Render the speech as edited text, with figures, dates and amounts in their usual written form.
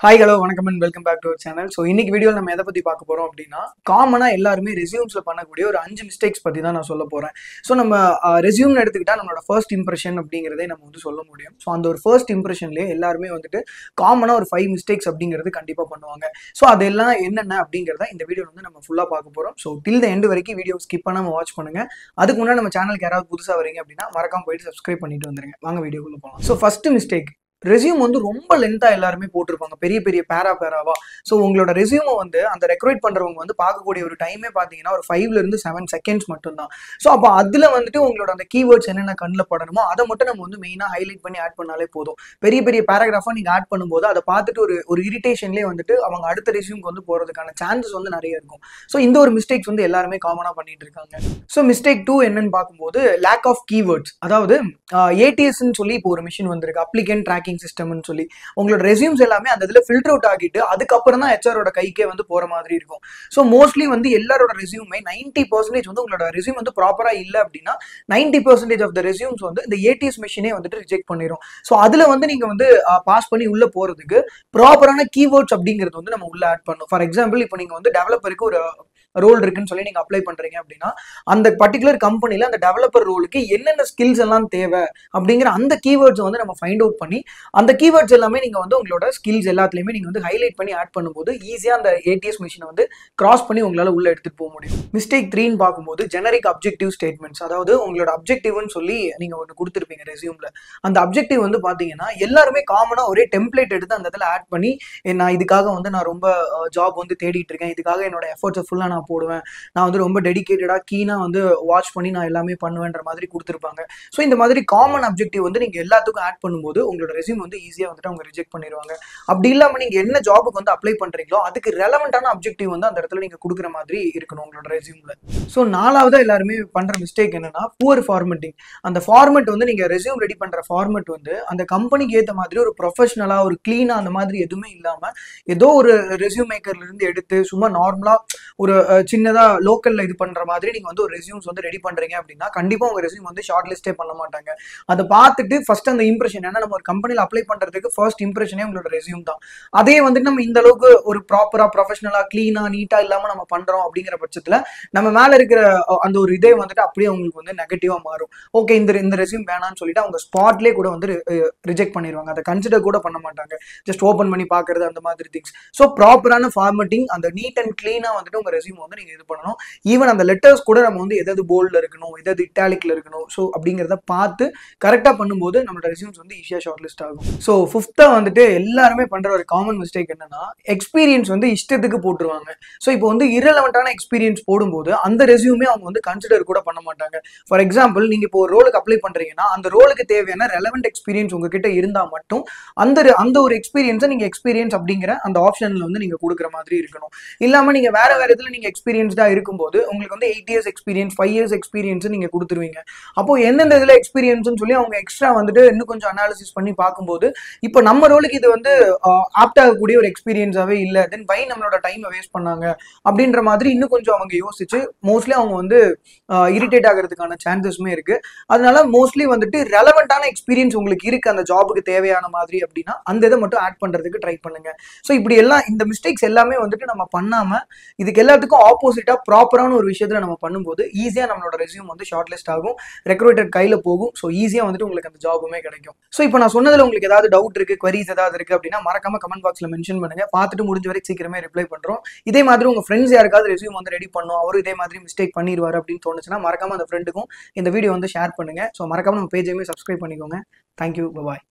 Hi hello வணக்கம் and welcome back to our channel. So இன்னைக்கு வீடியோவில் நம்ம எதை பற்றி பார்க்க போகிறோம் அப்படின்னா, காமனாக எல்லாருமே ரெசியூம்ஸில் பண்ணக்கூடிய ஒரு 5 மிஸ்டேக்ஸ் பற்றி தான் நான் சொல்ல போகிறேன். ஸோ நம்ம ரெசியூம்னு எடுத்துக்கிட்டால் நம்மளோட ஃபர்ஸ்ட் இம்ப்ரெஷன் அப்படிங்கிறதே நம்ம வந்து சொல்ல முடியும். ஸோ அந்த ஒரு ஃபர்ஸ்ட் இம்ப்ரெஷன்லேயே எல்லாருமே வந்துட்டு காமனாக ஒரு 5 மிஸ்டேக்ஸ் அப்படிங்கிறது கண்டிப்பாக பண்ணுவாங்க. ஸோ அதெல்லாம் என்னென்ன அப்படிங்கிறத இந்த வீடியோ வந்து நம்ம ஃபுல்லாக பார்க்க போகிறோம். ஸோ டில் த எண்ட் வரைக்கும் வீடியோ ஸ்கிப் பண்ணாமல் வாட்ச் பண்ணுங்கள். அதுக்கு முன்னாடி நம்ம சேனலுக்கு யாராவது புதுசாக வரீங்க அப்படின்னா மறக்காம போயிட்டு சப்ஸ்கிரைப் பண்ணிட்டு வந்துருங்க. வாங்க வீடியோக்குள்ளே போகலாம். ஸோ ஃபர்ஸ்ட் மிஸ்டேக், ரெசியூம் வந்து ரொம்ப லென்த்தா எல்லாருமே போட்டிருப்பாங்க, பெரிய பெரிய பேராவா. ஸோ உங்களோட ரெசியூமை வந்து அந்த ரெக்ரூட் பண்றவங்க வந்து பார்க்கக்கூடிய ஒரு டைமே பார்த்தீங்கன்னா ஒரு 5ல இருந்து 7 செகண்ட்ஸ் மட்டும் தான். ஸோ அப்போ அதுல வந்துட்டு உங்களோட அந்த கீவேர்ட்ஸ் என்னென்ன கண்ணில் படணுமோ அதை மட்டும் நம்ம வந்து மெயினாக ஹைலைட் பண்ணி ஆட் பண்ணாலே போதும். பெரிய பெரிய பேராகிராஃபா நீங்க ஆட் பண்ணும்போது அதை பார்த்துட்டு ஒரு இரிட்டேஷன்லேயே வந்துட்டு அவங்க அடுத்த ரெசியூம்க்கு வந்து போறதுக்கான சான்சஸ் வந்து நிறைய இருக்கும். ஸோ இந்த ஒரு மிஸ்டேக்ஸ் வந்து எல்லாருமே காமனா பண்ணிட்டு இருக்காங்க. ஸோ மிஸ்டேக் 2 என்னன்னு பார்க்கும்போது லேக் ஆஃப் கீவேர்ட்ஸ். அதாவது ஏடிஎஸ்ன்னு சொல்லி இப்போ ஒரு மிஷின் வந்திருக்கு, அப்ளிகன்ட் ட்ராக்கிங் சிஸ்டம்னு சொல்லி. உங்களோட ரெசியூம்ஸ் எல்லாமே அந்த இதுல ஃபில்டர் அவுட் ஆகிட்டு அதுக்கப்புறம் தான் ஹெச்ஆரோட கைக்கே வந்து போற மாதிரி இருக்கும். ஸோ மோஸ்ட்லி வந்து எல்லாரோட ரெசியூமே 90% வந்து உங்களோட ரெசியூம் வந்து ப்ராப்பரா இல்லை அப்படின்னா 90% ஆஃப் த ரெசியூம்ஸ் வந்து இந்த ஏடிஎஸ் மிஷினே வந்துட்டு ரிஜெக்ட் பண்ணிடும். ஸோ அதுல வந்து நீங்க வந்து பாஸ் பண்ணி உள்ள போறதுக்கு ப்ராப்பரான கீவேர்ட்ஸ் அப்படிங்கிறது வந்து நம்ம உள்ள ஆட் பண்ணணும். ஃபார் எக்ஸாம்பிள் இப்போ நீங்க வந்து டெவலப்பருக்கு ஒரு ரோல் இருக்குன்னு சொல்லி நீங்க அப்ளை பண்றீங்க அப்படின்னா அந்த பர்டிகுலர் கம்பெனில அந்த டெவலப்பர் ரோலுக்கு என்னென்ன ஸ்கில்ஸ் எல்லாம் தேவை அப்படிங்கிற அந்த கீவேர்ட்ஸ் வந்து நம்ம ஃபைண்ட் அவுட் பண்ணி அந்த கீவேர்ட்ஸ் எல்லாமே நீங்க வந்து உங்களோட ஸ்கில்ஸ் எல்லாத்துலயுமே நீங்க வந்து ஹைலைட் பண்ணி ஆட் பண்ணும்போது ஈஸியா அந்த ஏடிஎஸ் மிஷினை வந்து கிராஸ் பண்ணி உங்களால உள்ள எடுத்துட்டு போக முடியும். மிஸ்டேக் 3ன்னு பார்க்கும்போது ஜெனரிக் அப்ஜெக்டிவ் ஸ்டேட்மெண்ட்ஸ். அதாவது உங்களோட அப்ஜெக்டிவ்னு சொல்லி நீங்க ஒன்று கொடுத்துருப்பீங்க ரெசியூம்ல. அந்த அப்ஜெக்டிவ் வந்து பாத்தீங்கன்னா எல்லாருமே காமனா ஒரே டெம்ப்ளேட் எடுத்து அந்த இடத்துல ஆட் பண்ணி நான் இதுக்காக வந்து நான் ரொம்ப ஜாப் வந்து தேடிட்டு இருக்கேன், இதுக்காக என்னோட எஃபர்ட்ஸ் ஃபுல்லா நான் போடுவேன், நான் வந்து ரொம்ப டெடிகேட்டடா கீனா வந்து வாட்ச் பண்ணி நான் எல்லாமே பண்ணுவேன்ற மாதிரி கொடுத்துருப்பாங்க. ஸோ இந்த மாதிரி காமன் அப்ஜெக்டிவ் வந்து நீங்க எல்லாத்துக்கும் ஆட் பண்ணும்போது உங்களோட ரெசியூம் வந்து ஈஸியா வந்துட்டு அவங்க ரிஜெக்ட் பண்ணிடுவாங்க. அப்படி இல்லாம நீங்க என்ன ஜாபுக்கு வந்து அப்ளை பண்றீங்களோ அதுக்கு ரெலவெண்டான அப்ஜெக்டிவ் வந்து அந்த இடத்துல நீங்க கொடுக்குற மாதிரி இருக்கணும் உங்களோட ரெசியூம்ல. ஸோ நாலாவதா எல்லாருமே பண்ற மிஸ்டேக் என்னன்னா புவர் ஃபார்மட்டிங். அந்த ஃபார்மெட் வந்து நீங்க ரெசியூம் ரெடி பண்ற ஃபார்மெட் வந்து அந்த கம்பெனிக்கு ஏற்ற மாதிரி ஒரு ப்ரொஃபஷனலா ஒரு கிளீனா அந்த மாதிரி எதுவுமே இல்லாம ஏதோ ஒரு ரெசியூம் மேக்கர்ல இருந்து எடுத்து சும்மா நார்மலா ஒரு சின்னதா லோக்கல்ல இது பண்ற மாதிரி நீங்க வந்து ஒரு ரெசியூம்ஸ் வந்து ரெடி பண்றீங்க அப்படின்னா கண்டிப்பா உங்க ரெசியூம் வந்து ஷார்ட் லிஸ்டே பண்ண மாட்டாங்க. அதை பார்த்துட்டு ஃபர்ஸ்ட் அந்த இம்ப்ரெஷன், ஏன்னா நம்ம ஒரு கம்பெனில அப்ளை பண்றதுக்கு ஃபர்ஸ்ட் இம்ப்ரெஷனே உங்களோட ரெசியூம் தான். அதே வந்துட்டு நம்ம இந்த அளவுக்கு ஒரு ப்ராப்பரா ப்ரொஃபஷனலா கிளீனா நீட்டா இல்லாம நம்ம பண்றோம் அப்படிங்கிற பட்சத்துல நம்ம மேல இருக்கிற அந்த ஒரு இதே வந்துட்டு அப்படியே உங்களுக்கு வந்து நெகட்டிவா மாறும். ஓகே இந்த ரெசியூம் வேணாம்னு சொல்லிட்டு அவங்க ஸ்பாட்லேயே கூட வந்து ரிஜெக்ட் பண்ணிடுவாங்க, அதை கன்சிடர் கூட பண்ண மாட்டாங்க, ஜஸ்ட் ஓப்பன் பண்ணி பாக்குறது அந்த மாதிரி திங்ஸ். ஸோ ப்ராப்பரான ஃபார்மட்டிங், அந்த நீட் அண்ட் கிளீனா வந்துட்டு உங்க ரெசியூம் வந்து நீங்க இது பண்ணணும். ஈவன் அந்த லெட்டர்ஸ் கூட நம்ம வந்து எதாவது போல்ட்ல இருக்கணும், எதாவது இட்டாலிக்ல இருக்கணும், ஸோ அப்படிங்கிறத பார்த்து கரெக்டா பண்ணும்போது நம்மளோட ரெசியூம்ஸ் வந்து ஈஸியா ஷார்ட் லிஸ்ட் ஆகும். ஸோ ஃபிஃப்த்தா வந்துட்டு எல்லாருமே பண்ற ஒரு காமன் மிஸ்டேக் என்னன்னா எக்ஸ்பீரியன்ஸ் வந்து இஷ்டத்துக்கு போட்டுருவாங்க. ஸோ இப்போ வந்து இரலவெண்டான எக்ஸ்பீரியன்ஸ் போடும்போது அந்த ரெசியூமே அவங்க வந்து கன்சிடர் கூட பண்ண மாட்டாங்க. ஃபார் எக்ஸாம்பிள் நீங்க இப்போ ஒரு ரோலுக்கு அப்ளை பண்றீங்கன்னா அந்த ரோலுக்கு தேவையான ரெலவெண்ட் எக்ஸ்பீரியன்ஸ் உங்ககிட்ட இருந்தா மட்டும் அந்த ஒரு எக்ஸ்பீரியன்ஸை நீங்க எக்ஸ்பீரியன்ஸ் அப்படிங்கிற அந்த ஆப்ஷன்ல வந்து நீங்க கொடுக்குற மாதிரி இருக்கணும். இல்லாம நீங்க வேற இதுல நீங்க எக்ஸ்பீரியன்ஸ்டா இருக்கும்போது உங்களுக்கு வந்து 8 இயர்ஸ் எக்ஸ்பீரியன்ஸ் 5 இயர்ஸ் எக்ஸ்பீரியன்ஸ் நீங்க கொடுத்துருவீங்க. அப்போ எந்தெந்த இதுல எக்ஸ்பீரியன்ஸ்னு சொல்லி அவங்க எக்ஸ்ட்ரா வந்துட்டு இன்னும் கொஞ்சம் அனாலிசிஸ் பண்ணி பார்க்கும்போது இப்போ நம்ம ரோலுக்கு இது வந்து ஆப்ட் ஆகக்கூடிய ஒரு எக்ஸ்பீரியன்ஸாவே இல்ல, தென் பை நம்மளோட டைமை வேஸ்ட் பண்ணாங்க அப்படின்ற மாதிரி இன்னும் கொஞ்சம் அவங்க யோசிச்சு மோஸ்ட்லி அவங்க வந்து இரிட்டேட் ஆகிறதுக்கான சான்சஸ்மே இருக்கு. அதனால மோஸ்ட்லி வந்துட்டு ரெலவெண்டான எக்ஸ்பீரியன்ஸ் உங்களுக்கு இருக்கு அந்த ஜாபுக்கு தேவையான மாதிரி அப்படின்னா அந்த இதை மட்டும் ஆட் பண்றதுக்கு ட்ரை பண்ணுங்க. ஸோ இப்படி எல்லாம் இந்த மிஸ்டேக்ஸ் எல்லாமே வந்துட்டு நம்ம பண்ணாம இதுக்கு எல்லாத்துக்கும் ஆப்போசிட்டா ப்ராப்பரான ஒரு விஷயத்துல நம்ம பண்ணும்போது ஈஸியா நம்மளோட ரெசியூம் வந்து ஷார்ட் லிஸ்ட் ஆகும், ரெக்ரூட்டர் கையில போகும். ஸோ ஈஸியா வந்துட்டு உங்களுக்கு அந்த ஜாபுமே கிடைக்கும். ஸோ இப்போ நான் சொன்னதுல உங்களுக்கு ஏதாவது டவுட் இருக்கு, குவரிஸ் ஏதாவது இருக்கு அப்படின்னா மறக்காம கமெண்ட் பாக்ஸ்ல மென்ஷன் பண்ணுங்க, பார்த்துட்டு முடிஞ்ச வரைக்கும் சீக்கிரமே ரிப்ளை பண்றோம். இதே மாதிரி உங்க ஃப்ரெண்ட்ஸ் யாருக்காவது ரெசியூம் வந்து ரெடி பண்ணும், அவரும் இதே மாதிரி மிஸ்டேக் பண்ணிடுவாரு அப்படின்னு தோணுச்சுன்னா மறக்காம அந்த ஃப்ரெண்டுக்கும் இந்த வீடியோ வந்து ஷேர் பண்ணுங்க. ஸோ மறக்காம நம்ம பேஜையுமே சப்ஸ்கிரைப் பண்ணிக்கோங்க. தேங்க்யூ, பாய்.